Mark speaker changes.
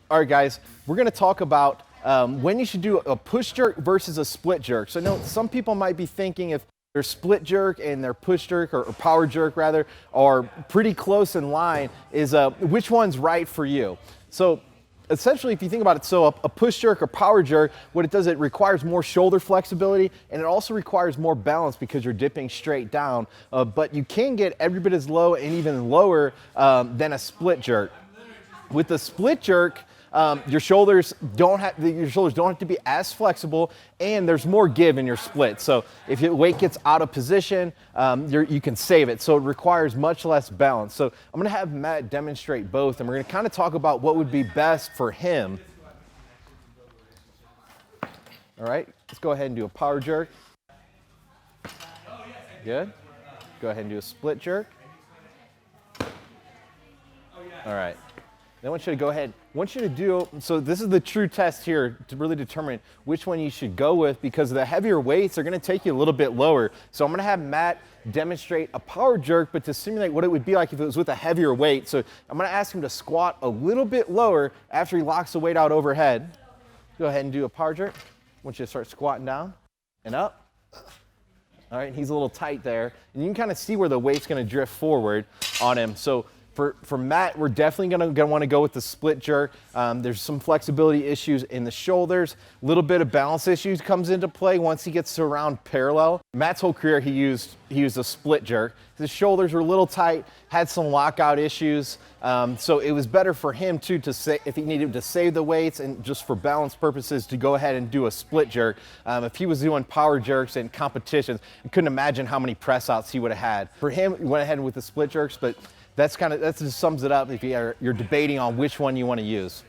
Speaker 1: All right, guys, we're going to talk about when you should do a push jerk versus a split jerk. So I know some people might be thinking if their split jerk and their push jerk or power jerk rather are pretty close in line, is which one's right for you. So essentially, if you think about it, so a push jerk or power jerk, what it does, it requires more shoulder flexibility, and it also requires more balance because you're dipping straight down. But you can get every bit as low and even lower than a split jerk. With the split jerk, your shoulders don't have to be as flexible, and there's more give in your split. So if your weight gets out of position, you can save it. So it requires much less balance. So I'm going to have Matt demonstrate both, and we're going to kind of talk about what would be best for him. All right, let's go ahead and do a power jerk. Good. Go ahead and do a split jerk. All right. Then I want you to go ahead, so this is the true test here to really determine which one you should go with, because the heavier weights are going to take you a little bit lower. So I'm going to have Matt demonstrate a power jerk, but to simulate what it would be like if it was with a heavier weight. So I'm going to ask him to squat a little bit lower after he locks the weight out overhead. Go ahead and do a power jerk. I want you to start squatting down and up. All right, he's a little tight there. And you can kind of see where the weight's going to drift forward on him. So for Matt, we're definitely going to want to go with the split jerk. There's some flexibility issues in the shoulders. A little bit of balance issues comes into play once he gets to around parallel. Matt's whole career, he used a split jerk. His shoulders were a little tight, had some lockout issues. So it was better for him too if he needed to save the weights and just for balance purposes to go ahead and do a split jerk. If he was doing power jerks in competitions, I couldn't imagine how many press outs he would have had. For him, he went ahead with the split jerks, but that just sums it up if you're debating on which one you want to use.